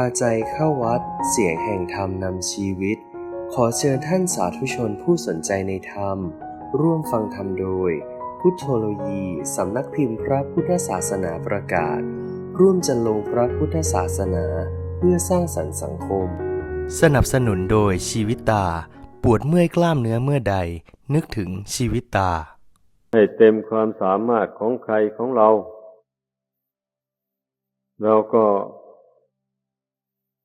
าใจเข้าวัดเสียงแห่งธรรมนำชีวิตขอเชิญท่านสาธุชนผู้สนใจในธรรมร่วมฟังธรรมโดยพุทโธโลยีสำนักพิมพ์พระพุทธศาสนาประกาศร่วมจันลงพระพุทธศาสนาเพื่อสร้างสรรค์สังคมสนับสนุนโดยชีวิตตาปวดเมื่อยกล้ามเนื้อเมื่อใดนึกถึงชีวิตตาให้เต็มความสามารถของใครของเราก็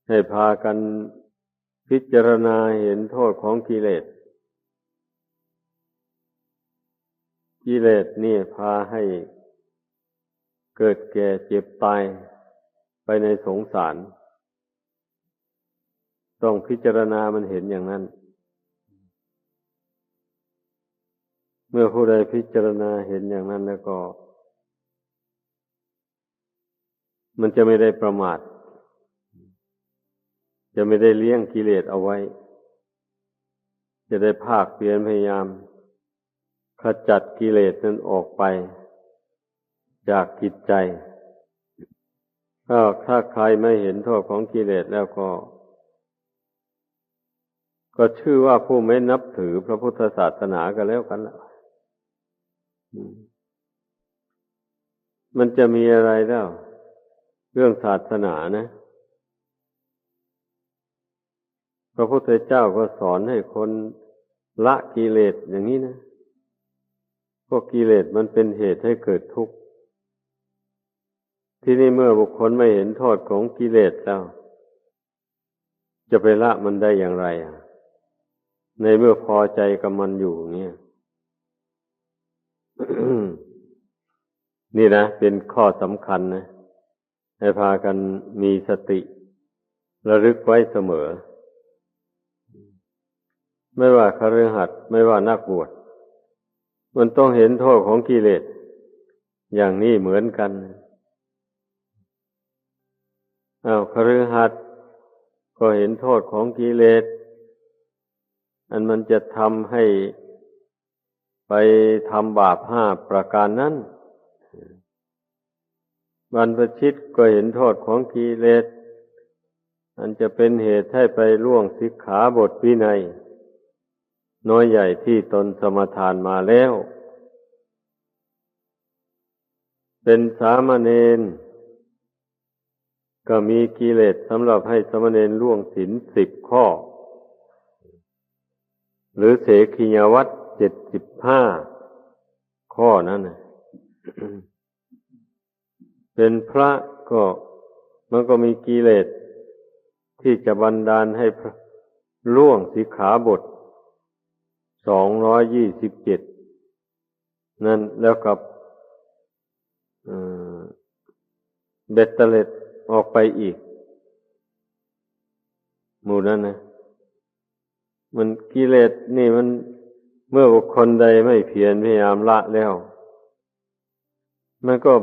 ให้พากันพิจารณาเห็นโทษของกิเลสนี่พาให้เกิดแก่เจ็บตายไปในสงสารต้องพิจารณามันเห็นอย่างนั้นเมื่อผู้ใดพิจารณาเห็นอย่างนั้นแล้วก็มันจะไม่ได้ประมาทจะไม่ได้เลี้ยงกิเลสเอาไว้จะได้ภาคเพียรพยายามขจัดกิเลสนั้นออกไปจากจิตใจถ้าใครไม่เห็นโทษของกิเลสแล้วก็ชื่อว่าผู้ไม่นับถือพระพุทธศาสนากันแล้วกันล่ะมันจะมีอะไรแล้วเรื่องศาสนานะพระพุทธเจ้าก็สอนให้คนละกิเลสอย่างนี้นะพวกกิเลสมันเป็นเหตุให้เกิดทุกข์ที่นี่เมื่อบุคคลไม่เห็นโทษของกิเลสแล้วจะไปละมันได้อย่างไรในเมื่อพอใจกับมันอยู่เนี่ย นี่นะเป็นข้อสำคัญนะให้พากันมีสติระลึกไว้เสมอไม่ว่าคฤหัสถ์ไม่ว่านักบวชมันต้องเห็นโทษของกิเลสอย่างนี้เหมือนกันคฤหัสถ์ก็เห็นโทษของกิเลสอันมันจะทำให้ไปทำบาป5ประการนั้นบรรพชิตก็เห็นโทษของกิเลสอันจะเป็นเหตุให้ไปล่วงสิกขาบทวินัยน้อยใหญ่ที่ตนสมาทานมาแล้วเป็นสามเณรก็มีกิเลสสำหรับให้สามเณรล่วงศีล10 ข้อหรือเสขียวัตร75 ข้อนั้นนะเป็นพระก็มันก็มีกิเลสที่จะบันดาลให้ล่วงสิกขาบท227นั่นแล้วกับเบ็ดเตล็ดออกไปอีกหมู่นั้นนะมันกิเลสนี่มันเมื่อบุคคลใดไม่เพียรพยายามละแล้วมันก็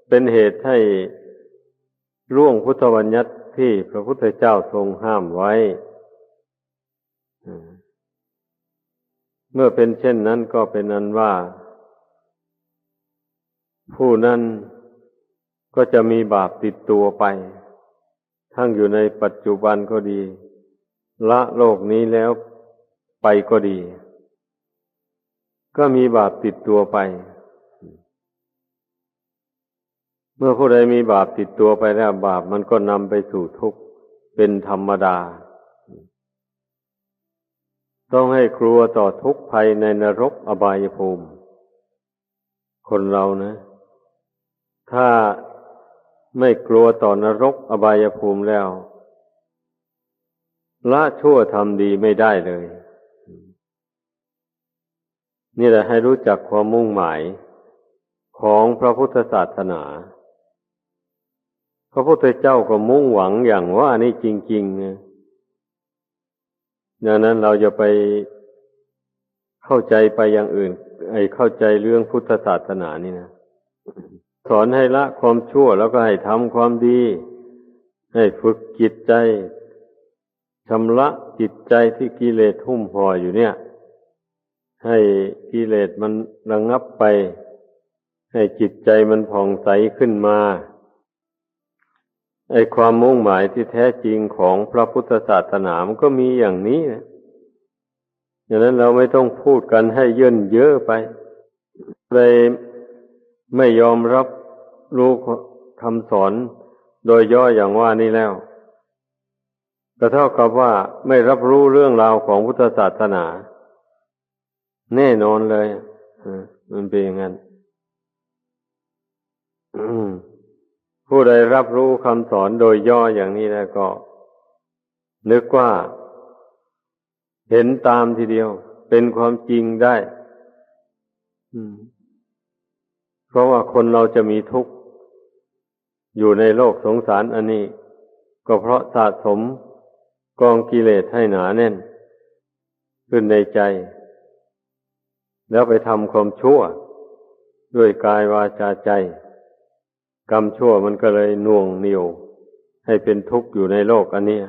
เป็นเหตุให้ล่วงพุทธบัญญัติที่พระพุทธเจ้าทรงห้ามไว้เมื่อเป็นเช่นนั้นก็เป็นอันว่าผู้นั้นก็จะมีบาปติดตัวไปทั้งอยู่ในปัจจุบันก็ดีละโลกนี้แล้วไปก็ดีก็มีบาปติดตัวไปเมื่อผู้ใดมีบาปติดตัวไปแล้วบาปมันก็นำไปสู่ทุกข์เป็นธรรมดาต้องให้กลัวต่อทุกข์ภัยในนรกอบายภูมิคนเรานะถ้าไม่กลัวต่อนรกอบายภูมิแล้วละชั่วทำดีไม่ได้เลยนี่แหละให้รู้จักความมุ่งหมายของพระพุทธศาสนาพระพุทธเจ้าก็มุ่งหวังอย่างว่านี่จริงๆนะดังนั้นเราจะไปเข้าใจไปอย่างอื่นเข้าใจเรื่องพุทธศาสนานี่นะสอนให้ละความชั่วแล้วก็ให้ทำความดีให้ฝึกจิตใจชำระจิตใจที่กิเลสหุ้มห่ออยู่เนี่ยให้กิเลสมันระงับไปให้จิตใจมันผ่องใสขึ้นมา ไอ้ความมุ่งหมายที่แท้จริงของพระพุทธศาสนามันก็มีอย่างนี้นะดังนั้นเราไม่ต้องพูดกันให้เยินเยอะไปเลยไม่ยอมรับรู้คำสอนโดยย่ออย่างว่านี้แล้วก็เท่ากับว่าไม่รับรู้เรื่องราวของพุทธศาสนาแน่นอนเลยมันเป็นอย่างนั้นผู้ใดรับรู้คำสอนโดยย่ออย่างนี้แล้วก็นึกว่าเห็นตามทีเดียวเป็นความจริงได้เพราะว่าคนเราจะมีทุกข์อยู่ในโลกสงสารอันนี้ก็เพราะสะสมกองกิเลสให้หนาแน่นขึ้นในใจแล้วไปทำความชั่วด้วยกายวาจาใจกรรมชั่วมันก็เลยน่วงเหนี่ยวให้เป็นทุกข์อยู่ในโลกอันนี้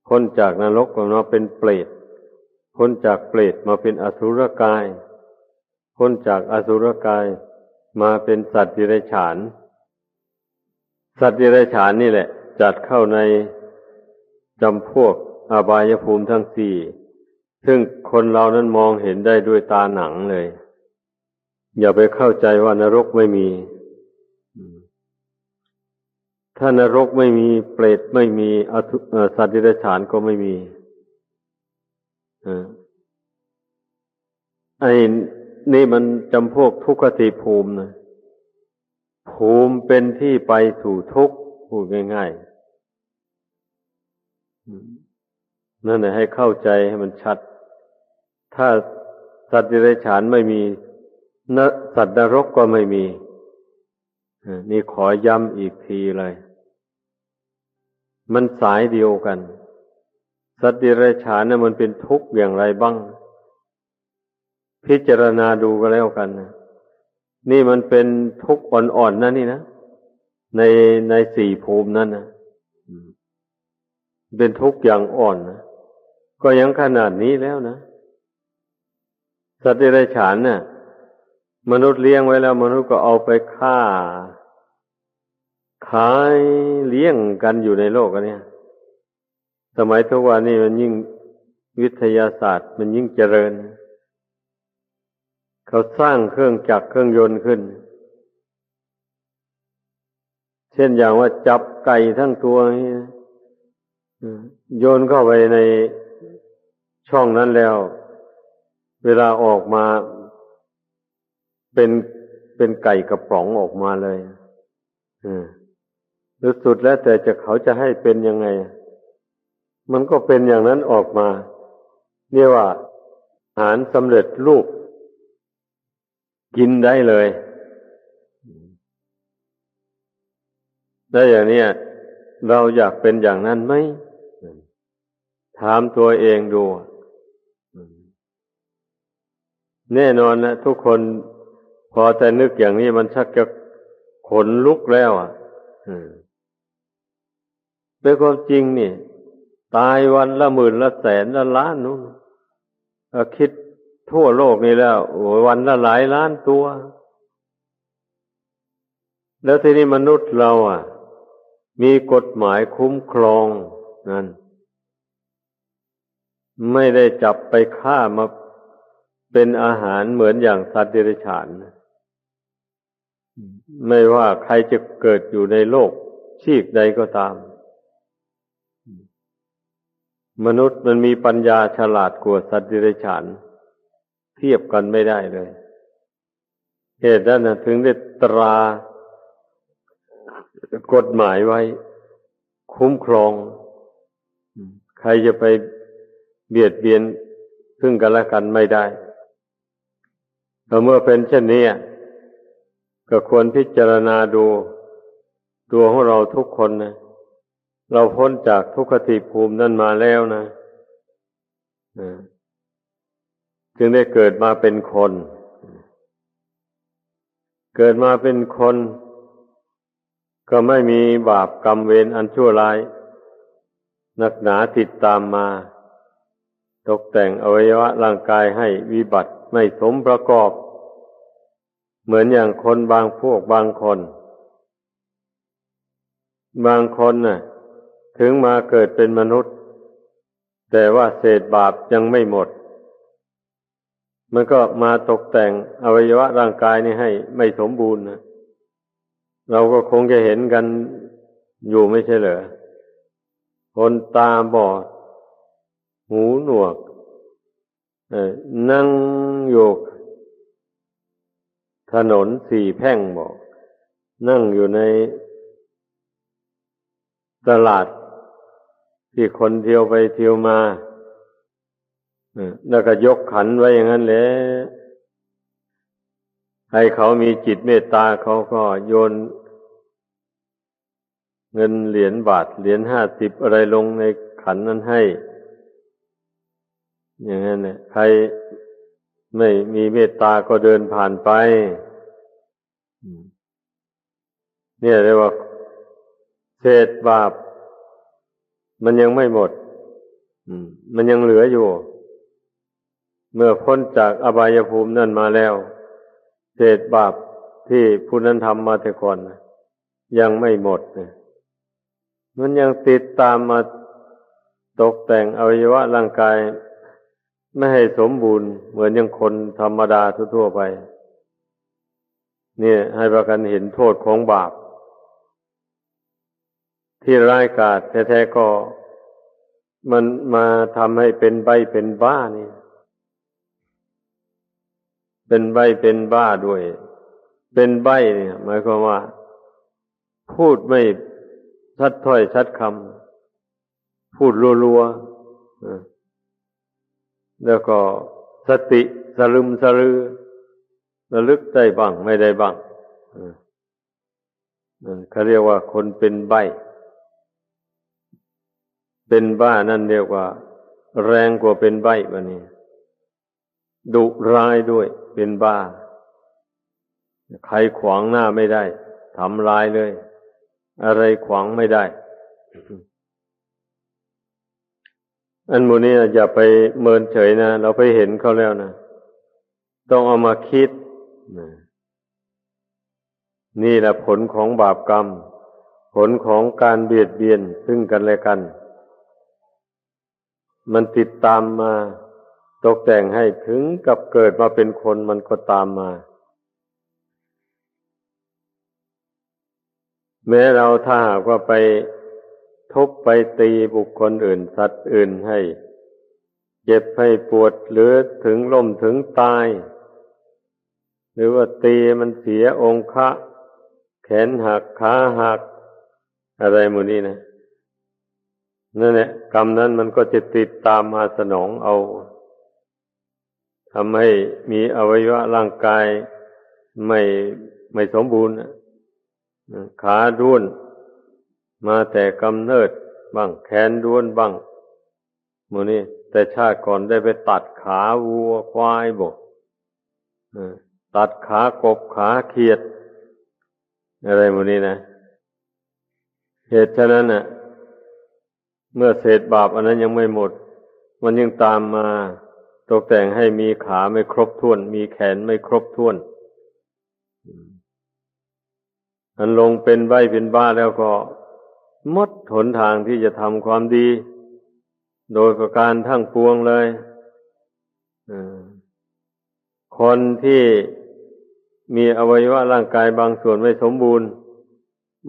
พ้นจากนรกก็มาเป็นเปรตพ้นจากเปรตมาเป็นอสุรกายพ้นจากอสุรกายมาเป็นสัตว์ดิเรกชันสัตว์ดิเรกชันนี่แหละจัดเข้าในจำพวกอบายภูมิทั้งสี่ซึ่งคนเรานั้นมองเห็นได้ด้วยตาหนังเลยอย่าไปเข้าใจว่านรกไม่มีถ้านรกไม่มีเปรตไม่มีสัตว์ดิเรกชันก็ไม่มีไอ้นี่มันจำพวกทุกขติภูมินะภูมิเป็นที่ไปสู่ทุกข์พูดง่ายๆนั่นแหละให้เข้าใจให้มันชัดถ้าสัตว์ดิเรกชันไม่มีสัตว์นรกก็ไม่มีนี่ขอย้ำอีกทีเลยมันสายเดียวกันสัตว์ดิเรกชันน่ะมันเป็นทุกข์อย่างไรบ้างพิจารณาดูก็แล้วกันนะนี่มันเป็นทุกข์อ่อนๆนะนี่นะในสี่ภูมินั่นนะเป็นทุกข์อย่างอ่อนนะก็ยังขนาดนี้แล้วนะสัตว์ดิเรกชันน่ะมนุษย์เลี้ยงไว้แล้วมนุษย์ก็เอาไปฆ่าขายเลี้ยงกันอยู่ในโลกอันเนี้ยสมัยทุกวันนี้มันยิ่งวิทยาศาสตร์มันยิ่งเจริญเขาสร้างเครื่องจักรเครื่องยนต์ขึ้นเช่นอย่างว่าจับไก่ทั้งตัวนี้โยนเข้าไปในช่องนั้นแล้วเวลาออกมาเป็นไก่กระป๋องออกมาเลยสุดแล้วแต่เขาจะให้เป็นยังไงมันก็เป็นอย่างนั้นออกมาเรียกว่าอาหารสำเร็จรูปกินได้เลยแล้วอย่างนี้เราอยากเป็นอย่างนั้นไหมถามตัวเองดูแน่นอนนะทุกคนพอแต่นึกอย่างนี้มันชักจะขนลุกแล้วเป็นความจริงนี่ตายวันละหมื่นละแสนละล้านนู้นคิดทั่วโลกนี่แล้ววันละหลายล้านตัวแล้วทีนี้มนุษย์เรามีกฎหมายคุ้มครองนั่นไม่ได้จับไปฆ่ามาเป็นอาหารเหมือนอย่างสัตว์เดรัจฉานไม่ว่าใครจะเกิดอยู่ในโลกชีพใดก็ตามมนุษย์มันมีปัญญาฉลาดกว่าสัตว์เดรัจฉานเทียบกันไม่ได้เลยเหตุนั้นถึงได้ตรากฎหมายไว้คุ้มครองใครจะไปเบียดเบียนซึ่งกันและกันไม่ได้เมื่อเป็นเช่นนี้ก็ควรพิจารณาดูตัวของเราทุกคนนะเราพ้นจากทุกขติภูมินั้นมาแล้วนะจึงได้เกิดมาเป็นคนเกิดมาเป็นคนก็ไม่มีบาปกรรมเวรอันชั่วร้ายหนักหนาติดตามมาตกแต่งอวัยวะร่างกายให้วิบัติไม่สมประกอบเหมือนอย่างคนบางพวกบางคน บางคนน่ะถึงมาเกิดเป็นมนุษย์แต่ว่าเศษบาปยังไม่หมดมันก็มาตกแต่งอวัยวะร่างกายนี่ให้ไม่สมบูรณ์นะเราก็คงจะเห็นกันอยู่ไม่ใช่เหรอคนตาบอดหูหนวกนั่งอยู่ถนนสี่แพร่งบอกนั่งอยู่ในตลาดที่คนเที่ยวไปเที่ยวมาแล้วก็ยกขันไว้อย่างนั้นแหละให้เขามีจิตเมตตาเขาก็โยนเงินเหรียญบาทเหรียญ50อะไรลงในขันนั้นให้อย่างนั้นเนี่ยใครไม่มีเมตตาก็เดินผ่านไปเนี่ยเรียกว่าเศษบาปมันยังไม่หมดมันยังเหลืออยู่เมื่อพ้นจากอบายภูมินั่นมาแล้วเศษบาปที่ผู้นั้นทำมาแต่ก่อนยังไม่หมดมันยังติดตามมาตกแต่งอวัยวะร่างกายไม่ให้สมบูรณ์เหมือนอย่างคนธรรมดาทั่วๆไปเนี่ยให้ประกันเห็นโทษของบาปที่ร้ายกาจแท้ๆก็มันมาทำให้เป็นใบ้เป็นบ้านี่เป็นใบ้เป็นบ้าด้วยเป็นใบ้เนี่ยหมายความว่าพูดไม่ชัดถ้อยชัดคำพูดรัวๆแล้วก็สติสลึมสลือระลึกได้บ้างไม่ได้บ้างเขาเรียกว่าคนเป็นใบ้เป็นบ้านั่นเรียกว่าแรงกว่าเป็นใบ้บัดนี้ดุร้ายด้วยเป็นบ้าใครขวางหน้าไม่ได้ทำลายเลยอะไรขวางไม่ได้อันหมู่นี้อย่าไปเมินเฉยนะเราไปเห็นเขาแล้วนะต้องเอามาคิดนี่แหละผลของบาปกรรมผลของการเบียดเบียนซึ่งกันและกันมันติดตามมาตกแต่งให้ถึงกับเกิดมาเป็นคนมันก็ตามมาแม้เราถ้าหากว่าไปทุบไปตีบุคคลอื่นสัตว์อื่นให้เจ็บให้ปวดหรือถึงล้มถึงตายหรือว่าตีมันเสียองค์แขนหักขาหักอะไรหมดนี้นะนั่นแหละกรรมนั้นมันก็จะติดตามมาสนองเอาทำให้มีอวัยวะร่างกายไม่สมบูรณ์ขาด้วนมาแต่กำเนิดบ้างแขนด้วนบ้างหมู่นี้แต่ชาติก่อนได้ไปตัดขาวัวควายบกตัดขากบขาเขียดอะไรหมู่นี้นะเหตุฉะนั้นน่ะเมื่อเศษบาปอันนั้นยังไม่หมดมันยังตามมาตกแต่งให้มีขาไม่ครบถ้วนมีแขนไม่ครบถ้วนอันลงเป็นใบ้เป็นบ้าแล้วก็หมดหนทางที่จะทำความดีโดยประการทั้งปวงเลยคนที่มีอวัยวะร่างกายบางส่วนไม่สมบูรณ์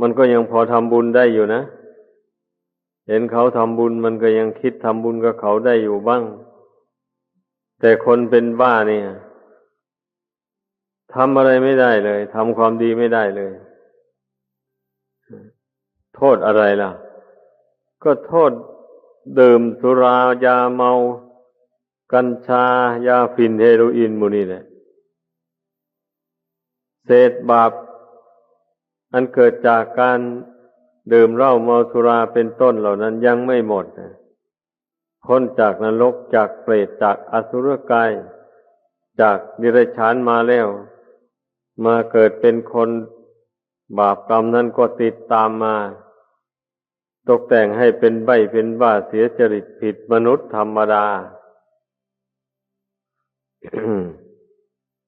มันก็ยังพอทำบุญได้อยู่นะเห็นเขาทำบุญมันก็ยังคิดทำบุญกับเขาได้อยู่บ้างแต่คนเป็นบ้าเนี่ยทำอะไรไม่ได้เลยทำความดีไม่ได้เลยโทษอะไรล่ะก็โทษดื่มสุรายาเมากัญชายาฝิ่นเฮโรอีนหมู่นี้แหละเศษบาปอันเกิดจากการดื่มเหล้าเมาสุราเป็นต้นเหล่านั้นยังไม่หมดพ้นจากนรกจากเปรตจากอสุรกายจากนิรัจฉานมาแล้วมาเกิดเป็นคนบาปกรรมนั้นก็ติดตามมาตกแต่งให้เป็นใบ้เป็นบ้าเสียจริตผิดมนุษย์ธรรมดา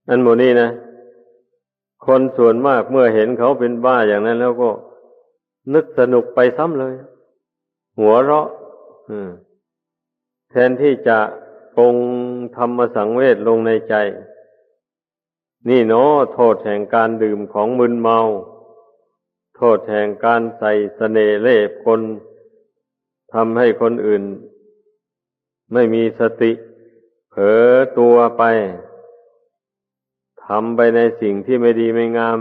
อันหมู่นี้นะคนส่วนมากเมื่อเห็นเขาเป็นบ้าอย่างนั้นแล้วก็ นึกสนุกไปซ้ำเลย หัวเราะแทนที่จะปรงธรรมสังเวชลงในใจนี่เนาะโทษแห่งการดื่มของมึนเมาโทษแห่งการใส่เสน่ห์เล่ห์กลทำให้คนอื่นไม่มีสติเผลอตัวไปทำไปในสิ่งที่ไม่ดีไม่งาม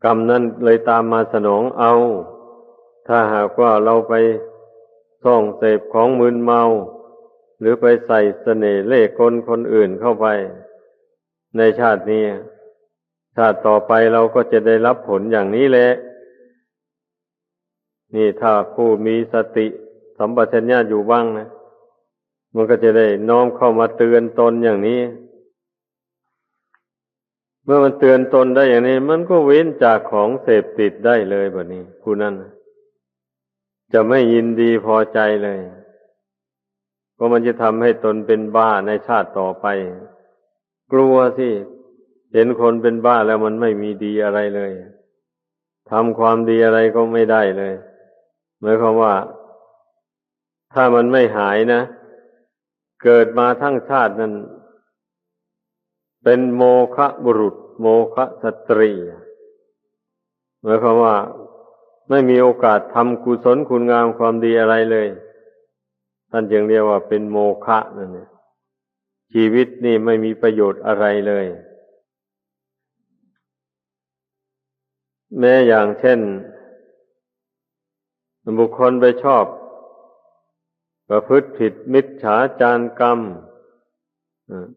กรรมนั้นเลยตามมาสนองเอาถ้าหากว่าเราไปส่องเสพของมึนเมาหรือไปใส่เสน่ห์เล่ห์กลคนอื่นเข้าไปในชาตินี้ชาติต่อไปเราก็จะได้รับผลอย่างนี้แหละนี่ถ้าผู้มีสติสัมปชัญญะอยู่บ้างนะมันก็จะได้น้อมเข้ามาเตือนตนอย่างนี้เมื่อมันเตือนตนได้อย่างนี้มันก็เว้นจากของเสพติดได้เลยแบบนี้ผู้นั้นจะไม่ยินดีพอใจเลยก็มันจะทำให้ตนเป็นบ้าในชาติต่อไปกลัวสิเห็นคนเป็นบ้าแล้วมันไม่มีดีอะไรเลยทำความดีอะไรก็ไม่ได้เลยหมายความว่าถ้ามันไม่หายนะเกิดมาทั้งชาตินั้นเป็นโมฆะบุรุษโมฆะสตรีหมายความว่าไม่มีโอกาสทำกุศลคุณงามความดีอะไรเลยท่านจึงเรียกว่าเป็นโมฆะนั่นเนี่ยชีวิตนี่ไม่มีประโยชน์อะไรเลยแม้อย่างเช่นบุคคลไปชอบประพฤติผิดมิจฉาจารกรรม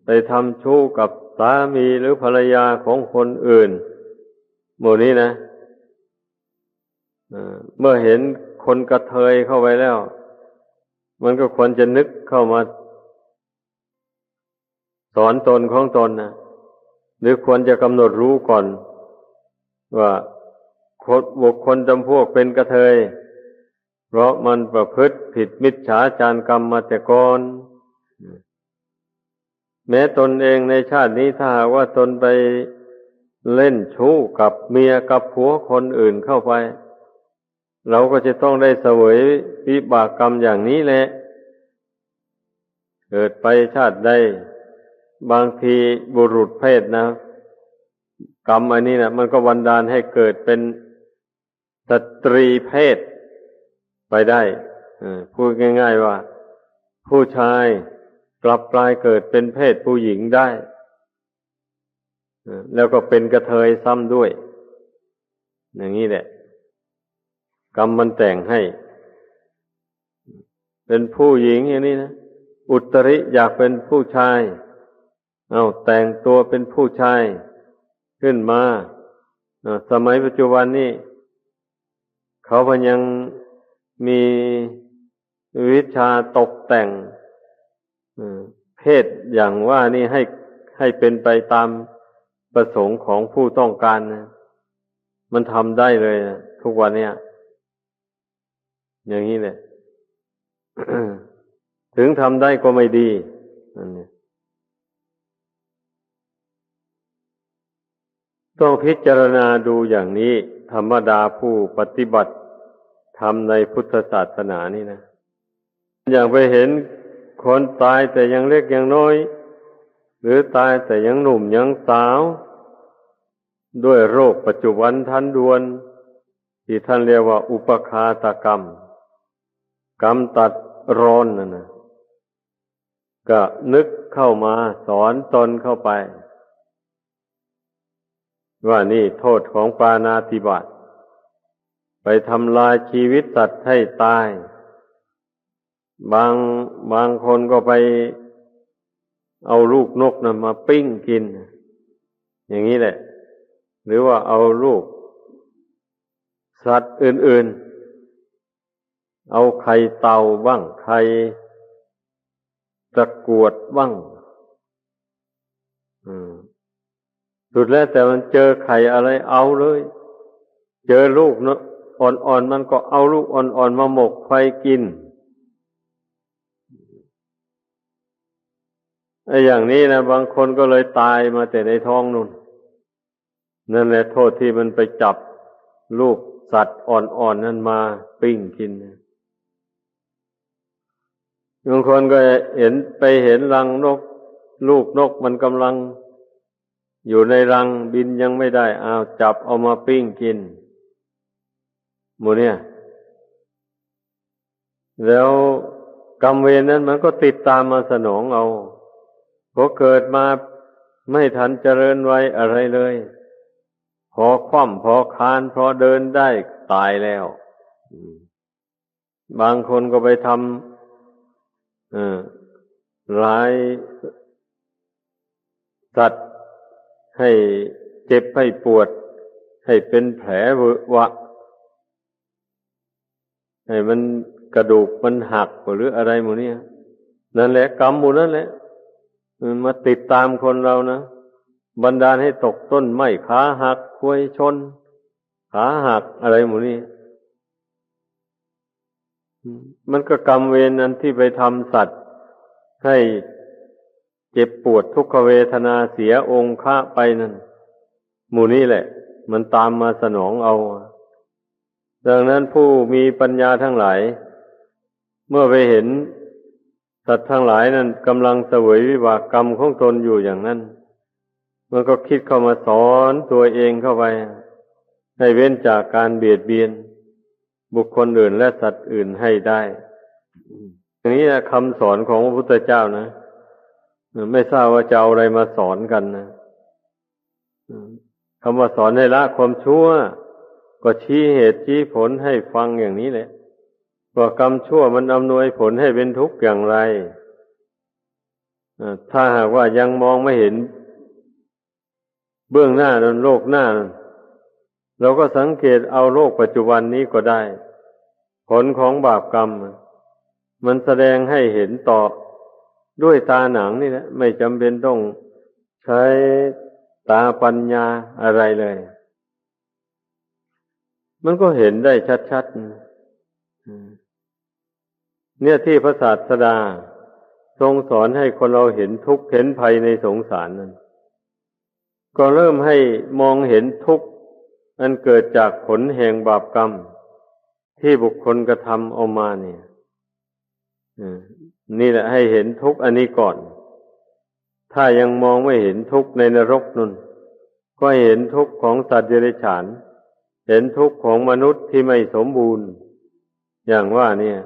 ไปทำชู้กับสามีหรือภรรยาของคนอื่นหมู่นี้นะเมื่อเห็นคนกระเทยเข้าไปแล้วมันก็ควรจะนึกเข้ามาสอนตนของตนนะหรือควรจะกำหนดรู้ก่อนว่าบุคคลจำพวกเป็นกระเทยเพราะมันประพฤติผิดมิจฉาจารกรรมมาแต่ก่อนแม้ตนเองในชาตินี้ถ้าหากว่าตนไปเล่นชู้กับเมียกับผัวคนอื่นเข้าไปเราก็จะต้องได้เสวยวิบากกรรมอย่างนี้แหละเกิดไปชาติใดบางทีบุรุษเพศนะกรรมอันนี้นะมันก็บันดาลให้เกิดเป็นสตรีเพศไปได้พูดง่ายๆว่าผู้ชายกลับกลายเกิดเป็นเพศผู้หญิงได้แล้วก็เป็นกระเทยซ้ำด้วยอย่างนี้แหละกรรมมันแต่งให้เป็นผู้หญิงอย่างนี้นะอุตริอยากเป็นผู้ชายแต่งตัวเป็นผู้ชายขึ้นมาสมัยปัจจุบันนี้เขาพยังมีวิชาตกแต่งเพศอย่างว่านี่ให้เป็นไปตามประสงค์ของผู้ต้องการนะมันทำได้เลยนะทุกวันเนี้ยอย่างนี้แหละ ถึงทำได้ก็ไม่ดีนั่นเนี่ยต้องพิจารณาดูอย่างนี้ธรรมดาผู้ปฏิบัติธรรมในพุทธศาสนานี่นะอย่างไปเห็นคนตายแต่ยังเล็กยังน้อยหรือตายแต่ยังหนุ่มยังสาวด้วยโรคปัจจุบันทันด่วนที่ท่านเรียกว่าอุปคาตกรรมกรรมตัดร้อนนั่นนะก็นึกเข้ามาสอนตนเข้าไปว่านี่โทษของปาณาติบาตไปทำลายชีวิตสัตว์ให้ตายบางคนก็ไปเอาลูกนกนะมาปิ้งกินอย่างนี้แหละหรือว่าเอาลูกสัตว์อื่นๆเอาไข่เต่าบ้างไข่ตะกรวดบ้างสุดแล้วแต่มันเจอไข่อะไรเอาเลยเจอลูกเนาะอ่อนๆมันก็เอาลูกอ่อนๆมาหมกไฟกินไอ้อย่างนี้นะบางคนก็เลยตายมาแต่ในท้องนู่น นั่นแหละโทษที่มันไปจับลูกสัตว์อ่อนๆนั่นมาปิ้งกินบางคนก็เห็นรังนกลูกนกมันกำลังอยู่ในรังบินยังไม่ได้จับเอามาปิ้งกินหมู่เนี่ยแล้วกรรมเวรนั้นมันก็ติดตามมาสนองเอาพอเกิดมาไม่ทันเจริญวัยอะไรเลยพอคว่ำพอคลานพอเดินได้ตายแล้วบางคนก็ไปทำร้ายสัตว์ให้เจ็บให้ปวดให้เป็นแผลเวอะหวะให้มันกระดูกมันหักหรืออะไรหมู่นี้นั่นแหละกรรมหมู่นั่นแหละมันมาติดตามคนเรานะบันดาลให้ตกต้นไม้ขาหักควยชนขาหักอะไรหมู่นี้มันก็กรรมเวรนั้นที่ไปทำสัตว์ให้เจ็บปวดทุกขเวทนาเสียองค์ค่าไปนั่นหมู่นี้แหละมันตามมาสนองเอาดังนั้นผู้มีปัญญาทั้งหลายเมื่อไปเห็นสัตว์ทั้งหลายนั้นกำลังเสวยวิบากกรรมของตนอยู่อย่างนั้นมันก็คิดเข้ามาสอนตัวเองเข้าไปให้เว้นจากการเบียดเบียนบุคคลอื่นและสัตว์อื่นให้ได้อย่างนี้นะคำสอนของพระพุทธเจ้านะไม่ทราบว่าจะเอาอะไรมาสอนกันนะคำว่าสอนให้ละความชั่วก็ชี้เหตุชี้ผลให้ฟังอย่างนี้แหละว่ากรรมชั่วมันอำนวยผลให้เป็นทุกข์อย่างไรถ้าหากว่ายังมองไม่เห็นเบื้องหน้านั้นโลกหน้านั้นเราก็สังเกตเอาโลกปัจจุบันนี้ก็ได้ผลของบาปกรรมมันแสดงให้เห็นต่อด้วยตาหนังนี่แหละไม่จำเป็นต้องใช้ตาปัญญาอะไรเลยมันก็เห็นได้ชัดๆเนี่ยที่พระศาสดาทรงสอนให้คนเราเห็นทุกข์เห็นภัยในสงสารนั้นก็เริ่มให้มองเห็นทุกข์อันเกิดจากผลแห่งบาปกรรมที่บุคคลกระทำเอามาเนี่ยนี่แหละให้เห็นทุกข์อันนี้ก่อนถ้ายังมองไม่เห็นทุกข์ในนรกนั่นก็เห็นทุกข์ของสัตว์เดรัจฉานเห็นทุกข์ของมนุษย์ที่ไม่สมบูรณ์อย่างว่าเนี่ย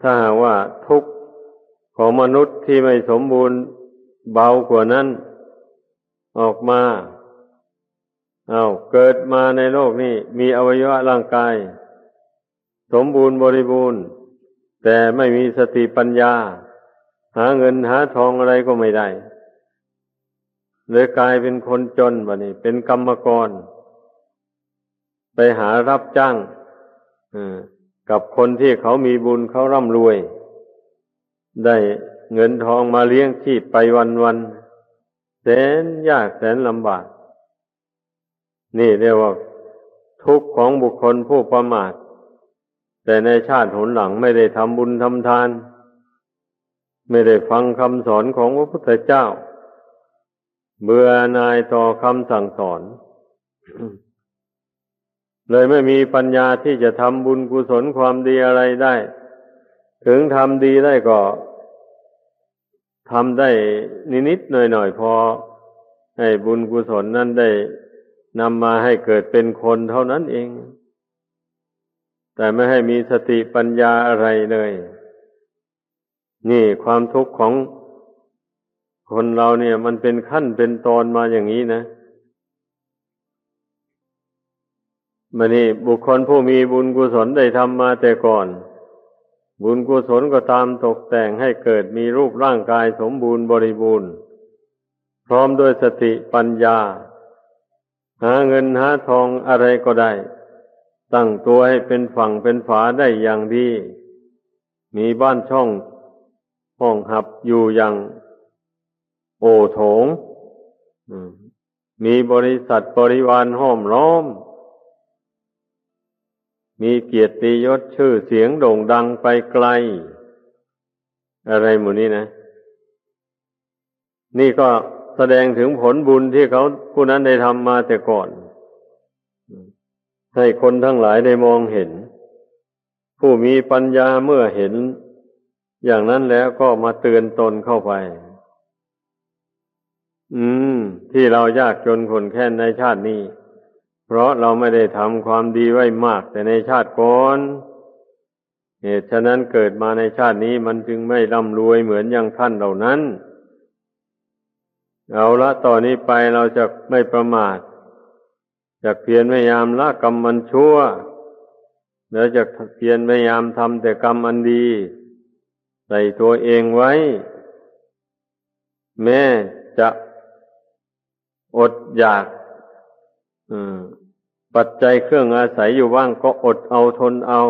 ถ้าว่าทุกข์ของมนุษย์ที่ไม่สมบูรณ์เบากว่านั้นออกมาเกิดมาในโลกนี้มีอวัยวะร่างกายสมบูรณ์บริบูรณ์แต่ไม่มีสติปัญญาหาเงินหาทองอะไรก็ไม่ได้เลยกลายเป็นคนจนบัดนี้เป็นกรรมกรไปหารับจ้างกับคนที่เขามีบุญเขาร่ำรวยได้เงินทองมาเลี้ยงชีพไปวันๆแสนยากแสนลำบากนี่เรียกว่าทุกข์ของบุคคลผู้ประมาทแต่ในชาติหนหลังไม่ได้ทำบุญทำทานไม่ได้ฟังคำสอนของพระพุทธเจ้าเบื่อหน่ายต่อคำสั่งสอนเลยไม่มีปัญญาที่จะทำบุญกุศลความดีอะไรได้ถึงทำดีได้ก็ทำได้นิดๆหน่อยๆพอให้บุญกุศลนั้นได้นำมาให้เกิดเป็นคนเท่านั้นเองแต่ไม่ให้มีสติปัญญาอะไรเลยนี่ความทุกข์ของคนเราเนี่ยมันเป็นขั้นเป็นตอนมาอย่างนี้นะมานี่บุคคลผู้มีบุญกุศลได้ทำมาแต่ก่อนบุญกุศลก็ตามตกแต่งให้เกิดมีรูปร่างกายสมบูรณ์บริบูรณ์พร้อมด้วยสติปัญญาหาเงินหาทองอะไรก็ได้ตั้งตัวให้เป็นฝั่งเป็นฝาได้อย่างดีมีบ้านช่องห้องหับอยู่อย่างโอโถงมีบริษัทบริวารห้อมล้อมมีเกียรติยศชื่อเสียงโด่งดังไปไกลอะไรหมู่นี้นะนี่ก็ แสดงถึงผลบุญที่เขาผู้นั้นได้ทำมาแต่ก่อนให้คนทั้งหลายได้มองเห็นผู้มีปัญญาเมื่อเห็นอย่างนั้นแล้วก็มาเตือนตนเข้าไปที่เรายากจนขนแค้นในชาตินี้เพราะเราไม่ได้ทำความดีไว้มากแต่ในชาติก่อนเหตุฉะนั้นเกิดมาในชาตินี้มันจึงไม่ร่ำรวยเหมือนอย่างท่านเหล่านั้นเอาละต่อนนี้ไปเราจะไม่ประมาทจะเพียรพยายามละกรรมมันชั่วแล้วจะเพียรพยายามทำแต่กรรมอันดีใส่ตัวเองไว้แม้จะอดอยากปัจจัยเครื่องอาศัยอยู่บ้างก็อดเอาทนเอา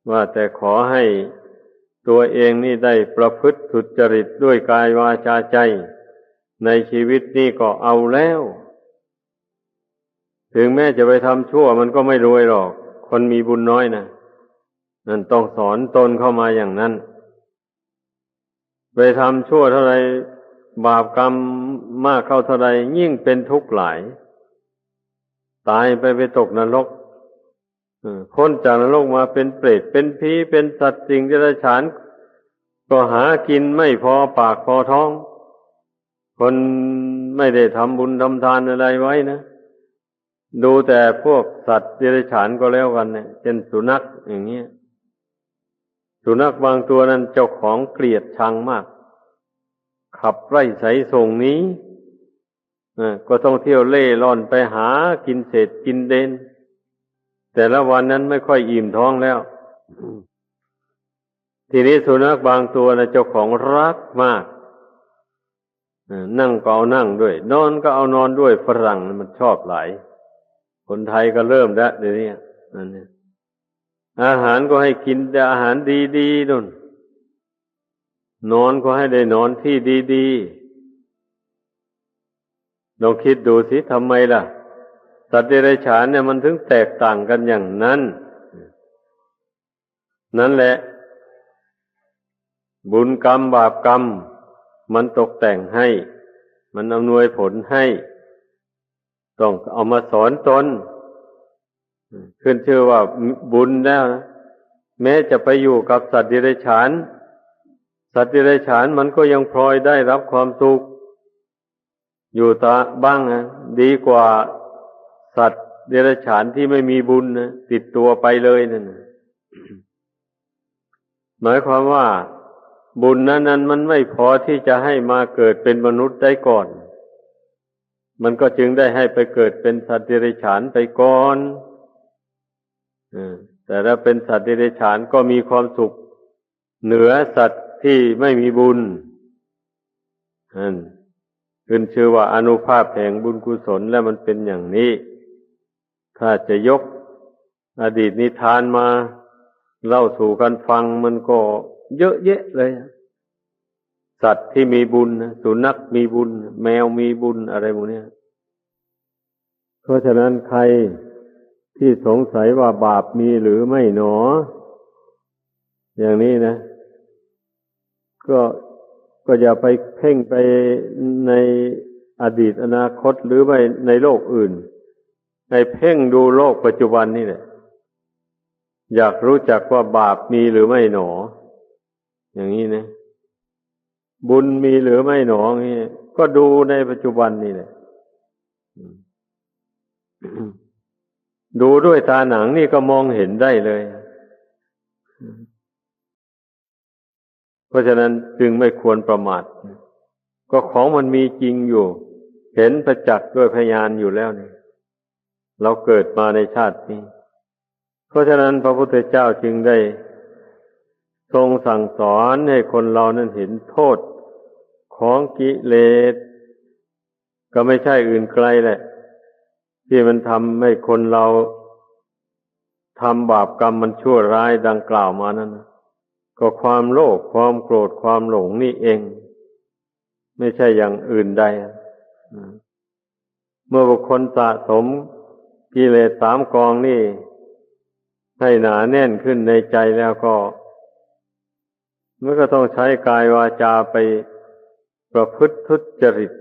ว่าแต่ขอให้ตัวเองนี่ได้ประพฤติสุจริตด้วยกายวาจาใจในชีวิตนี้ก็เอาแล้วถึงแม้จะไปทำชั่วมันก็ไม่รวยหรอกคนมีบุญน้อยนะนั่นต้องสอนตนเข้ามาอย่างนั้นไปทำชั่วเท่าไรบาปกรรมมากเข้าเท่าไรยิ่งเป็นทุกข์หลายตายไปตกนรกพ้นจากนรกมาเป็นเปรตเป็นผีเป็นสัตว์สิ่งเดรัจฉานก็หากินไม่พอปากพอท้องคนไม่ได้ทำบุญทำทานอะไรไว้นะดูแต่พวกสัตว์เดรัจฉานก็แล้วกันเนี่ยเช่นสุนัขอย่างเงี้ยสุนัขบางตัวนั้นเจ้าของเกลียดชังมากขับไล่ไสส่งหนีก็ต้องเที่ยวเล่ร่อนไปหากินเศษกินเด่นแต่ละวันนั้นไม่ค่อยอิ่มท้องแล้วทีนี้สุนัขบางตัวนะเจ้าของรักมากนั่งก็เอานั่งด้วยนอนก็เอานอนด้วยฝรั่งมันชอบหลายคนไทยก็เริ่มแล้วเดี๋ยวนี้นั่นเนี่ยอาหารก็ให้กินแต่อาหารดีๆนู่นนอนก็ให้ได้นอนที่ดีๆลองคิดดูสิทำไมล่ะสัตว์เดรัจฉานเนี่ยมันถึงแตกต่างกันอย่างนั้นนั่นแหละบุญกรรมบาปกรรมมันตกแต่งให้มันอำนวยผลให้ต้องเอามาสอนตนขึ้นชื่อว่าบุญแล้วนะแม้จะไปอยู่กับสัตว์เดรัจฉานสัตว์เดรัจฉานมันก็ยังพลอยได้รับความสุขอยู่ตาบ้างนะดีกว่าสัตว์เดรัจฉานที่ไม่มีบุญนะติดตัวไปเลยนั่นหมายความว่าบุญนั้นมันไม่พอที่จะให้มาเกิดเป็นมนุษย์ได้ก่อนมันก็จึงได้ให้ไปเกิดเป็นสัตว์เดรัจฉานไปก่อนแต่ถ้าเป็นสัตว์เดรัจฉานก็มีความสุขเหนือสัตว์ที่ไม่มีบุญขึ้นชื่อว่าอานุภาพแห่งบุญกุศลแล้วมันเป็นอย่างนี้ถ้าจะยกอดีตนิทานมาเล่าสู่กันฟังมันก็เยอะแยะเลยสัตว์ที่มีบุญสุนัขมีบุญแมวมีบุญอะไรพวกนี้เพราะฉะนั้นใครที่สงสัยว่าบาปมีหรือไม่หนออย่างนี้นะก็อย่าไปเพ่งไปในอดีตอนาคตหรือไปในโลกอื่นให้เพ่งดูโลกปัจจุบันนี่แหละอยากรู้จักว่าบาปมีหรือไม่หนออย่างนี้นะบุญมีหรือไม่หนออย่างนี้ก็ดูในปัจจุบันนี่แหละดูด้วยตาหนังนี่ก็มองเห็นได้เลยเพราะฉะนั้นจึงไม่ควรประมาทก็ของมันมีจริงอยู่เห็นประจักษ์ด้วยพยานอยู่แล้วนี่เราเกิดมาในชาตินี้เพราะฉะนั้นพระพุทธเจ้าจึงได้ทรงสั่งสอนให้คนเรานั้นเห็นโทษของกิเลสก็ไม่ใช่อื่นไกลแหละที่มันทำให้คนเราทำบาปกรรมมันชั่วร้ายดังกล่าวมานั้นก็ความโลภความโกรธความหลงนี่เองไม่ใช่อย่างอื่นใดเมื่อบุคคลสะสมกิเลส3 กองนี่ให้หนาแน่นขึ้นในใจแล้วก็มันก็ต้องใช้กายวาจาไป ประพฤติทุจริต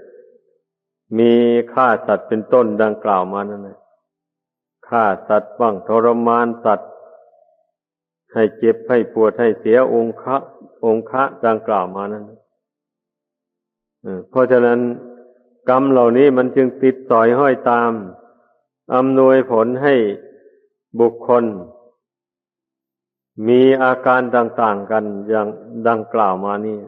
มีฆ่าสัตว์เป็นต้นดังกล่าวมานั่นแหละฆ่าสัตว์บ้างทรมานสัตว์ให้เจ็บให้ปวดให้เสียองคะดังกล่าวมานั้นเพราะฉะนั้นกรรมเหล่านี้มันจึงติดสอยห้อยตามอำนวยผลให้บุคคลมีอาการต่างๆกันอย่างดังกล่าวมานี่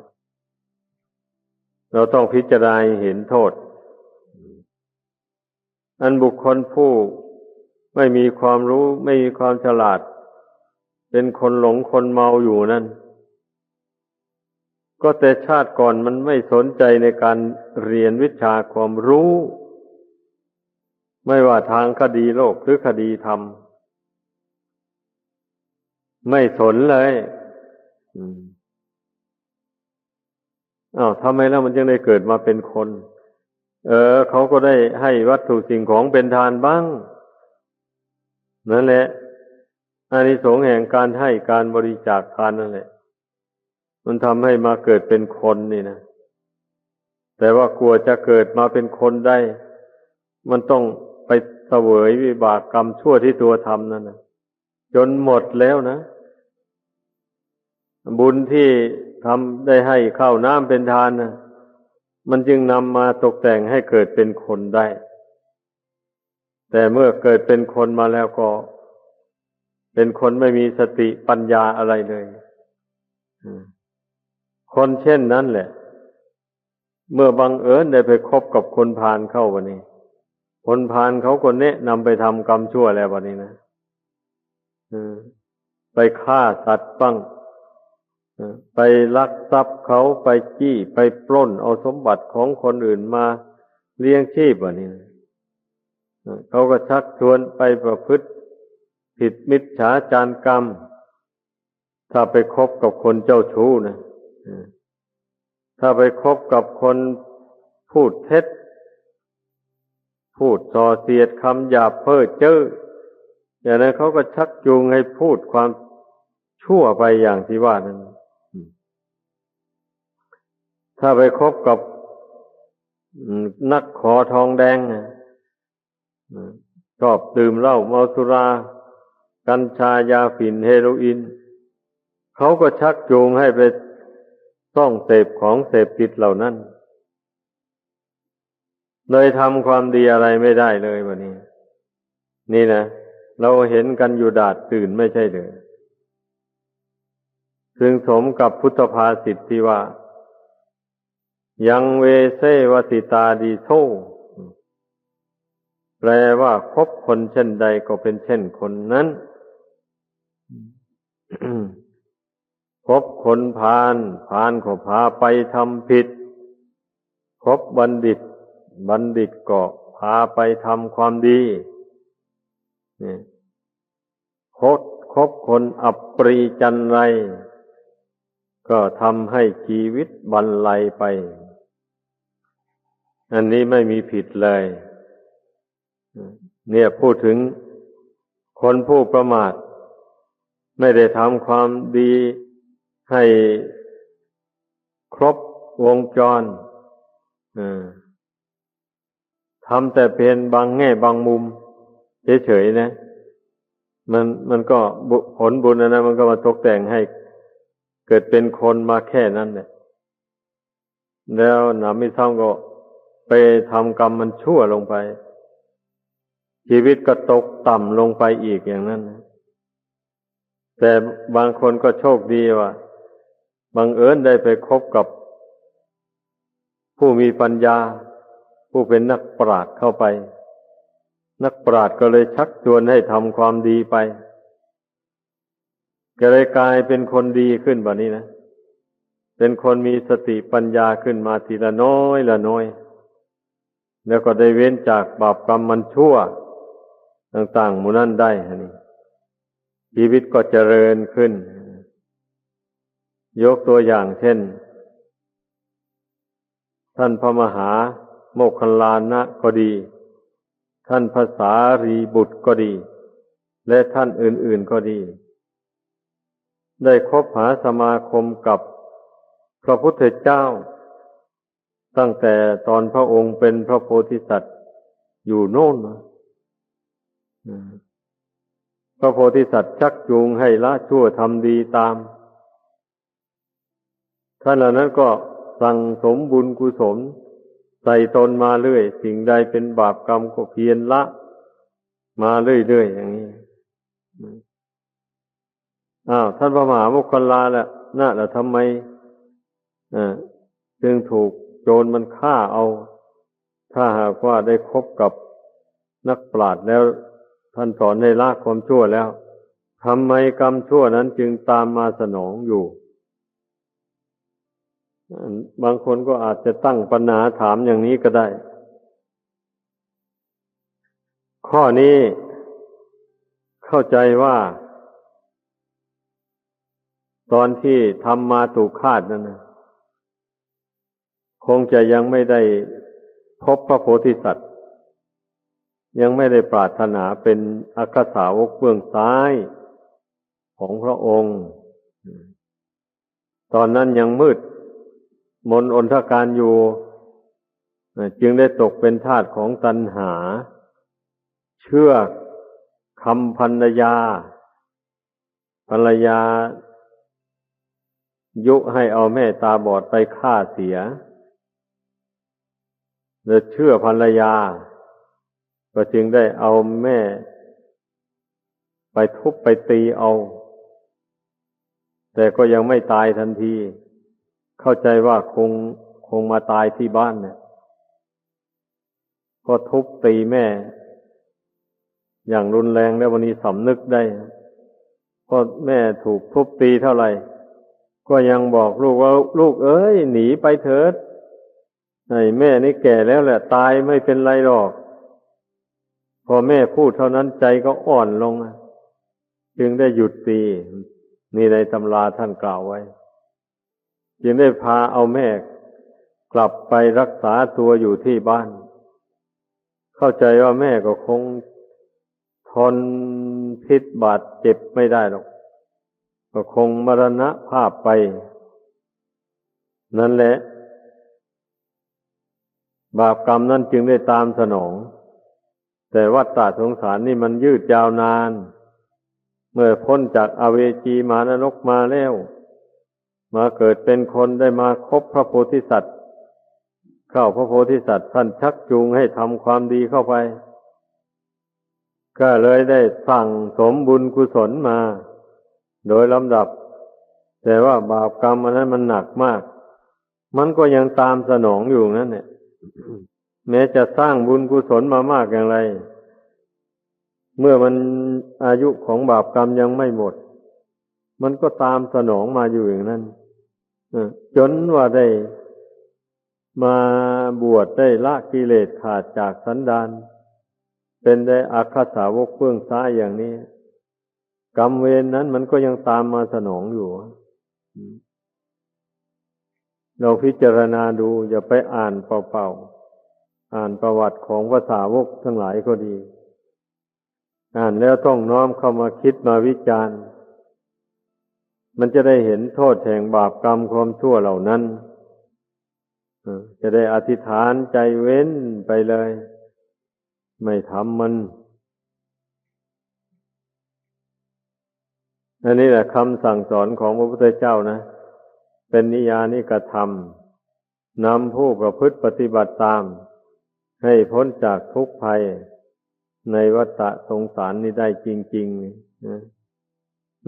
เราต้องพิจารณาเห็นโทษอันบุคคลผู้ไม่มีความรู้ไม่มีความฉลาดเป็นคนหลงคนเมาอยู่นั่นก็แต่ชาติก่อนมันไม่สนใจในการเรียนวิชาความรู้ไม่ว่าทางคดีโลกหรือคดีธรรมไม่สนเลยทำไมแล้วมันจึงได้เกิดมาเป็นคนเขาก็ได้ให้วัตถุสิ่งของเป็นทานบ้างนั่นแหละอานิสงส์แห่งการให้การบริจาคทานนั่นแหละมันทำให้มาเกิดเป็นคนนี่นะแต่ว่ากลัวจะเกิดมาเป็นคนได้มันต้องไปเสวยวิบากกรรมชั่วที่ตัวทำนั่นนะจนหมดแล้วนะบุญที่ทำได้ให้ข้าวน้ำเป็นทานนะมันจึงนำมาตกแต่งให้เกิดเป็นคนได้แต่เมื่อเกิดเป็นคนมาแล้วก็เป็นคนไม่มีสติปัญญาอะไรเลยคนเช่นนั้นแหละเมื่อบังเอิญได้ไปคบกับคนพาลเข้าวันนี้คนพาลเขาก็แนะนำไปทำกรรมชั่วแล้ววันนี้นะไปฆ่าสัตว์บ้างไปลักทรัพย์เขาไปจี้ไปปล้นเอาสมบัติของคนอื่นมาเลี้ยงชีพวันนี้เขาก็ชักชวนไปประพฤติผิดมิจฉาจารกรรมถ้าไปคบกับคนเจ้าชู้นะถ้าไปคบกับคนพูดเท็จพูดส่อเสียดคำหยาบเพ้อเจ้ออย่างนั้นเขาก็ชักจูงให้พูดความชั่วไปอย่างที่ว่านั้นถ้าไปคบกับนักขอทองแดงชอบดื่มเหล้าเมาสุรากัญชายาฝิ่นเฮโรอีนเขาก็ชักจูงให้ไปต้องเสพของเสพติดเหล่านั้นเลยทำความดีอะไรไม่ได้เลยวันนี้นี่นะเราเห็นกันอยู่ดาดตื่นไม่ใช่เลยซึ่งสมกับพุทธภาษิตที่ว่ายังเวเสวสิตาดีโซแปลว่าคบคนเช่นใดก็เป็นเช่นคนนั้น คบคนพาลก็พาไปทำผิดคบบัณฑิตก็พาไปทำความดีคบคนอับปรีจันไรก็ทำให้ชีวิตบรรลัยไปอันนี้ไม่มีผิดเลยเนี่ยพูดถึงคนผู้ประมาทไม่ได้ทำความดีให้ครบวงจรทำแต่เพียงบางแง่บางมุมเฉยๆนะมันก็ผลบุญนะมันก็มาตกแต่งให้เกิดเป็นคนมาแค่นั้นแหละแล้วหนำไม่ซ้ำก็ไปทำกรรมมันชั่วลงไปชีวิตก็ตกต่ำลงไปอีกอย่างนั้นนะแต่บางคนก็โชคดีว่าบังเอิญได้ไปคบกับผู้มีปัญญาผู้เป็นนักปราชญ์เข้าไปนักปราชญ์ก็เลยชักชวนให้ทำความดีไปก็เลยกลายเป็นคนดีขึ้นแบบนี้นะเป็นคนมีสติปัญญาขึ้นมาทีละน้อยละน้อยแล้วก็ได้เว้นจากบาปกรรมมันชั่วต่างๆหมู่นั้นได้นี่ชีวิตก็เจริญขึ้นยกตัวอย่างเช่นท่านพระมหาโมคคัลลานะก็ดีท่านพระสารีบุตรก็ดีและท่านอื่นๆก็ดีได้คบหาสมาคมกับพระพุทธเจ้า ตั้งแต่ตอนพระองค์เป็นพระโพธิสัตว์อยู่โน่นนะพระโพธิสัตว์ชักจูงให้ละชั่วทำดีตามท่านเหล่านั้นก็สั่งสมบุญกุศลใส่ตนมาเรื่อยสิ่งใดเป็นบาปกรรมก็เพียรละมาเรื่อยๆอย่างนี้ท่านพระมหาโมคคัลลาน่ะน่ะทำไมจึงถูกโจรมันฆ่าเอาถ้าหากว่าได้คบกับนักปราชญ์แล้วท่านสอนให้ละความชั่วแล้วทำไมกรรมชั่วนั้นจึงตามมาสนองอยู่บางคนก็อาจจะตั้งปัญหาถามอย่างนี้ก็ได้ข้อนี้เข้าใจว่าตอนที่ทำมาถูกฆาตนั่นนะคงจะยังไม่ได้พบพระโพธิสัตว์ยังไม่ได้ปรารถนาเป็นอัครสาวกเบื้องซ้ายของพระองค์ตอนนั้นยังมืดมนอนทการอยู่จึงได้ตกเป็นทาสของตัณหาเชื่อคำภรรยายุให้เอาแม่ตาบอดไปฆ่าเสียเลยเชื่อภรรยาก็จึงได้เอาแม่ไปทุบไปตีเอาแต่ก็ยังไม่ตายทันทีเข้าใจว่าคงมาตายที่บ้านเนี่ยก็ทุบตีแม่อย่างรุนแรงแล้ววันนี้สำนึกได้เพราะแม่ถูกทุบตีเท่าไหร่ก็ยังบอกลูกว่าลูกเอ้ยหนีไปเถิดแม่นี่แก่แล้วแหละตายไม่เป็นไรหรอกพอแม่พูดเท่านั้นใจก็อ่อนลงจึงได้หยุดตีนี่ในตำราท่านกล่าวไว้จึงได้พาเอาแม่กลับไปรักษาตัวอยู่ที่บ้านเข้าใจว่าแม่ก็คงทนพิษบาดเจ็บไม่ได้หรอกก็คงมรณภาพไปนั่นแหละบาปกรรมนั้นจึงได้ตามสนองแต่วัฏฏะสงสารนี่มันยืดยาวนานเมื่อพ้นจากอเวจีมานรกมาแล้วมาเกิดเป็นคนได้มาคบพระโพธิสัตว์เข้าพระโพธิสัตว์ท่านชักจูงให้ทำความดีเข้าไปก็เลยได้สั่งสมบุญกุศลมาโดยลำดับแต่ว่าบาปกรรมอันนั้นมันหนักมากมันก็ยังตามสนองอยู่นั่นเนี่ยแม้จะสร้างบุญกุศลมามากอย่างไรเมื่อมันอายุของบาปกรรมยังไม่หมดมันก็ตามสนองมาอยู่อย่างนั้นจนว่าได้มาบวชได้ละกิเลสขาดจากสันดานเป็นได้อัครสาวกเบื้องซ้ายอย่างนี้กรรมเวรนั้นมันก็ยังตามมาสนองอยู่เราพิจารณาดูอย่าไปอ่านเปล่าๆอ่านประวัติของพระสาวกทั้งหลายก็ดีอ่านแล้วต้องน้อมเข้ามาคิดมาวิจารณ์มันจะได้เห็นโทษแห่งบาปกรรมความชั่วเหล่านั้นจะได้อธิษฐานใจเว้นไปเลยไม่ทำมันอันนี้แหละคำสั่งสอนของพระพุทธเจ้านะเป็นนิยานิกธรรมนำผู้ประพฤติปฏิบัติตามให้พ้นจากทุกข์ภัยในวัฏสงสารนี้ได้จริงๆนะ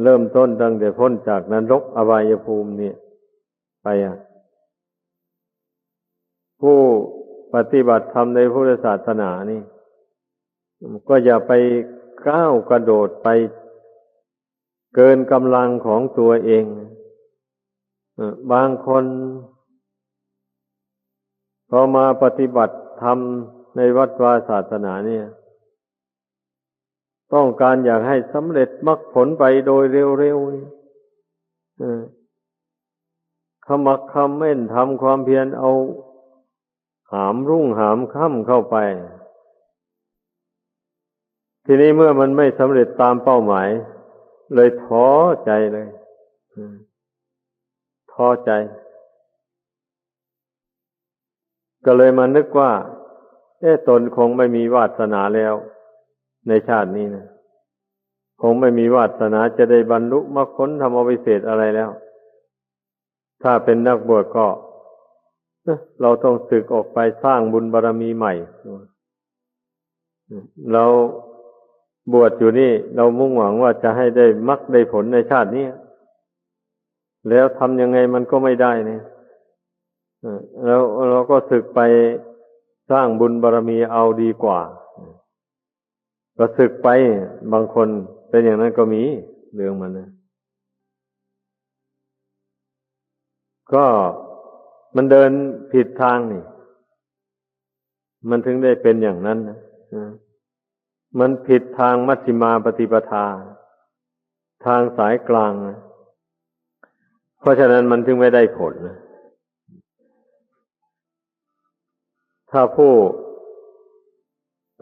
เริ่มต้นตั้งแต่พ้นจากนรกอบายภูมิเนี่ยไปผู้ปฏิบัติธรรมในพุทธศาสนานี่ก็อย่าไปก้าวกระโดดไปเกินกำลังของตัวเองบางคนพอมาปฏิบัติธรรมในวัดวาศาสนาเนี่ยต้องการอยากให้สำเร็จมรรคผลไปโดยเร็วๆขมักเขม้นทำความเพียรเอาหามรุ่งหามค่ำเข้าไปทีนี้เมื่อมันไม่สำเร็จตามเป้าหมายเลยท้อใจเลยท้อใจ ก็เลยมานึกว่าตนคงไม่มีวาสนาแล้วในชาตินี้นะคงไม่มีวาสนาจะได้บรรลุมรรคผลธรรมวิเศษอะไรแล้วถ้าเป็นนักบวชก็เราต้องสึกออกไปสร้างบุญบารมีใหม่เราบวชอยู่นี่เรามุ่งหวังว่าจะให้ได้มรรคได้ผลในชาตินี้แล้วทำยังไงมันก็ไม่ได้เนี่ยแล้วเราก็สึกไปสร้างบุญบารมีเอาดีกว่าก็สึกไปบางคนเป็นอย่างนั้นก็มีเรื่องมันนะก็มันเดินผิดทางนี่มันถึงได้เป็นอย่างนั้นนะมันผิดทางมัชฌิมาปฏิปทาทางสายกลางนะเพราะฉะนั้นมันถึงไม่ได้ผลนะถ้าผู้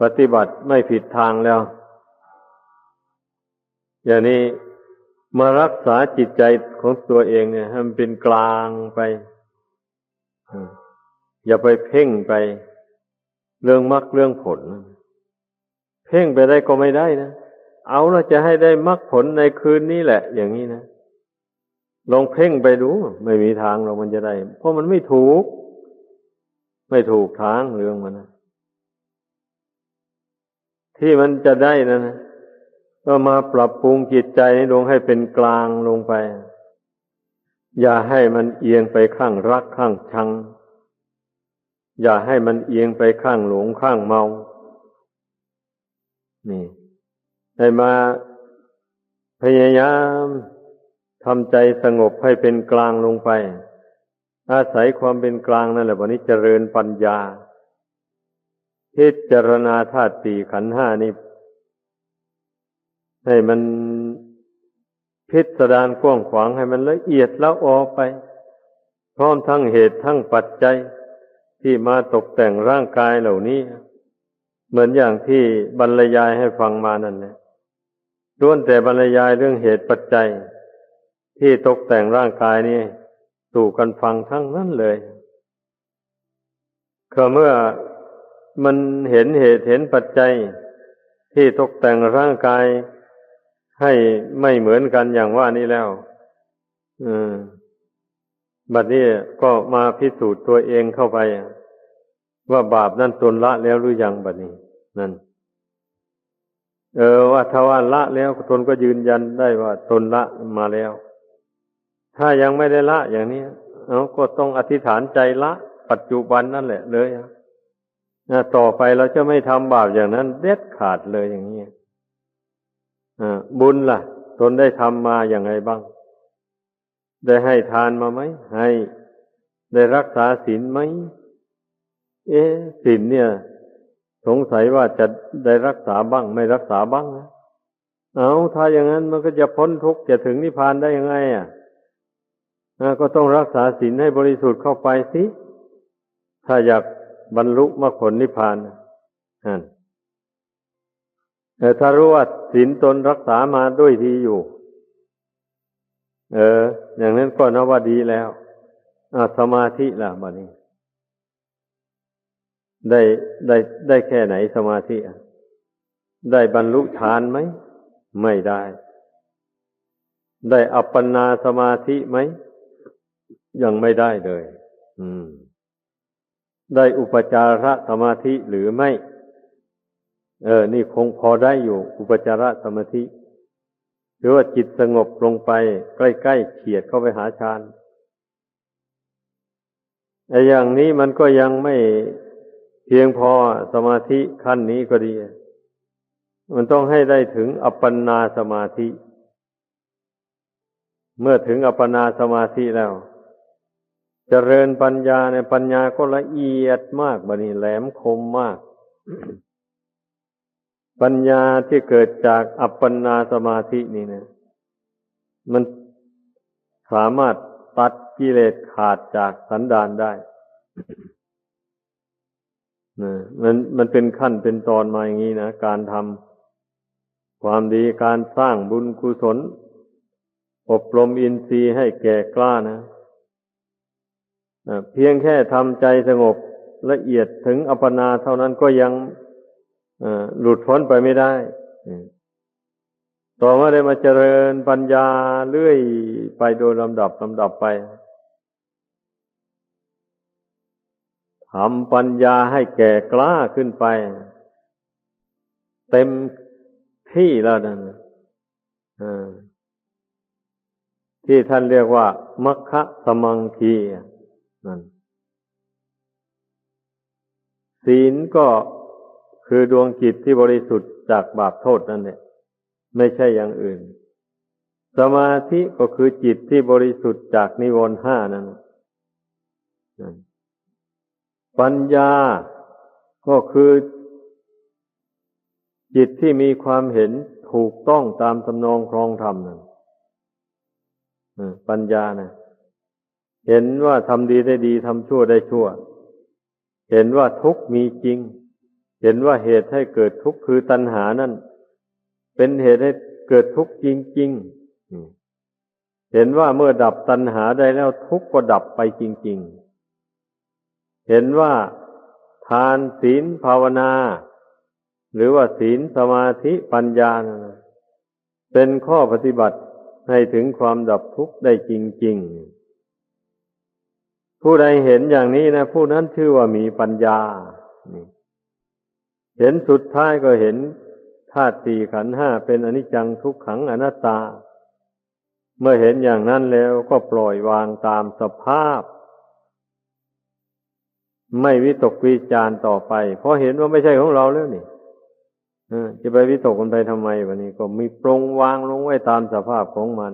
ปฏิบัติไม่ผิดทางแล้วอย่างนี้มารักษาจิตใจของตัวเองเนี่ยให้มันเป็นกลางไปอย่าไปเพ่งไปเรื่องมรรคเรื่องผลเพ่งไปได้ก็ไม่ได้นะเอาเราจะให้ได้มรรคผลในคืนนี้แหละอย่างนี้นะลองเพ่งไปดูไม่มีทางหรอกมันจะได้เพราะมันไม่ถูกทางเรื่องมันนะที่มันจะได้นะก็มาปรับปรุงจิตใจนี้ลงให้เป็นกลางลงไปอย่าให้มันเอียงไปข้างรักข้างชังอย่าให้มันเอียงไปข้างหลงข้างเมานี่ให้มาพยายามทำใจสงบให้เป็นกลางลงไปอาศัยความเป็นกลางนั่นแหละวันนี้เจริญปัญญาพิจารณาธาตุสี่ขันธ์ห้านี่ให้มันพิสดารกว้างขวางให้มันละเอียดละออไปพร้อมทั้งเหตุทั้งปัจจัยที่มาตกแต่งร่างกายเหล่านี้เหมือนอย่างที่บรรยายให้ฟังมานั่นแหละล้วนแต่บรรยายเรื่องเหตุปัจจัยที่ตกแต่งร่างกายนี้สู่กันฟังทั้งนั้นเลยคือเมื่อมันเห็นเหตุเห็นปัจจัยที่ตกแต่งร่างกายให้ไม่เหมือนกันอย่างว่านี้แล้วบัดนี้ก็มาพิสูจน์ตัวเองเข้าไปว่าบาปนั้นตนละแล้วหรือยังบัดนี้นั่นว่าถ้าว่าละแล้วตนก็ยืนยันได้ว่าตนละมาแล้วถ้ายังไม่ได้ละอย่างนี้ก็ต้องอธิษฐานใจละปัจจุบันนั่นแหละเลยต่อไปเราจะไม่ทำบาปอย่างนั้นเด็ดขาดเลยอย่างนี้บุญล่ะตนได้ทำมาอย่างไรบ้างได้ให้ทานมาไหมให้ได้รักษาศีลไหมศีลเนี่ยสงสัยว่าจะได้รักษาบ้างไม่รักษาบ้างนะถ้าอย่างนั้นมันก็จะพ้นทุกข์จะถึงนิพพานได้ยังไงก็ต้องรักษาศีลให้บริสุทธิ์เข้าไปสิถ้าอยากบรรลุมรรคผลนิพพานแต่ถ้ารู้ว่าศีลตนรักษามาด้วยดีอยู่อย่างนั้นก็นับว่าดีแล้วสมาธิล่ะบัดนี้ได้แค่ไหนสมาธิได้บรรลุฌานไหมไม่ได้ได้อัปปนาสมาธิไหมยังไม่ได้เลยได้อุปจารสมาธิหรือไม่นี่คงพอได้อยู่อุปจารสมาธิหรือว่าจิตสงบลงไปใกล้ๆเฉียดเข้าไปหาฌานอย่างนี้มันก็ยังไม่เพียงพอสมาธิขั้นนี้ก็ดีมันต้องให้ได้ถึงอัปปนาสมาธิเมื่อถึงอัปปนาสมาธิแล้วเจริญปัญญาในปัญญาก็ละเอียดมากบัดนี้แหลมคมมาก ปัญญาที่เกิดจากอัปปนาสมาธินี่นะมันสามารถตัดกิเลสขาดจากสันดานได้ มันเป็นขั้นเป็นตอนมาอย่างนี้นะการทำความดีการสร้างบุญกุศลอบรมอินทรีย์ให้แก่กล้านะเพียงแค่ทำใจสงบ ละเอียดถึงอัปปนาเท่านั้นก็ยังหลุดพ้นไปไม่ได้ต่อมาได้มาเจริญปัญญาเรื่อยไปโดยลำดับไปทำปัญญาให้แก่กล้าขึ้นไปเต็มที่แล้วนั่นที่ท่านเรียกว่ามัคคะสมังคีนั่นศีลก็คือดวงจิตที่บริสุทธิ์จากบาปโทษนั่นแหละไม่ใช่อย่างอื่นสมาธิก็คือจิตที่บริสุทธิ์จากนิวรณ์ห้านั่นปัญญาก็คือจิตที่มีความเห็นถูกต้องตามทำนองครองธรรมนั่นปัญญานะเห็นว่าทำดีได้ดีทำชั่วได้ชั่วเห็นว่าทุกข์มีจริงเห็นว่าเหตุให้เกิดทุกข์คือตัณหานั่นเป็นเหตุให้เกิดทุกข์จริงๆเห็นว่าเมื่อดับตัณหาได้แล้วทุกข์ก็ดับไปจริงๆเห็นว่าทานศีลภาวนาหรือว่าศีลสมาธิปัญญาเป็นข้อปฏิบัติให้ถึงความดับทุกข์ได้จริงๆผู้ใดเห็นอย่างนี้นะผู้นั้นชื่อว่ามีปัญญาเห็นสุดท้ายก็เห็นธาตุสี่ขันธ์ห้าเป็นอนิจจังทุกขังอนัตตาเมื่อเห็นอย่างนั้นแล้วก็ปล่อยวางตามสภาพไม่วิตกวิจารณ์ต่อไปเพราะเห็นว่าไม่ใช่ของเราแล้วนี่จะไปวิตกมันไปทำไมวันนี้ก็มีปรงวางลงไว้ตามสภาพของมัน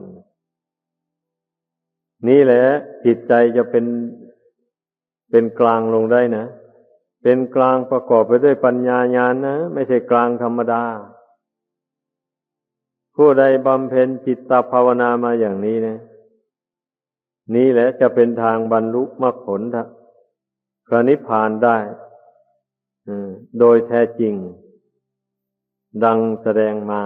นี่แหละจิตใจจะเป็นกลางลงได้นะเป็นกลางประกอบไปด้วยปัญญาญาณนะไม่ใช่กลางธรรมดาผู้ใดบำเพ็ญจิตตภาวนามาอย่างนี้นะนี่แหละจะเป็นทางบรรลุมรรคผลพระนิพพานได้โดยแท้จริงดังแสดงมา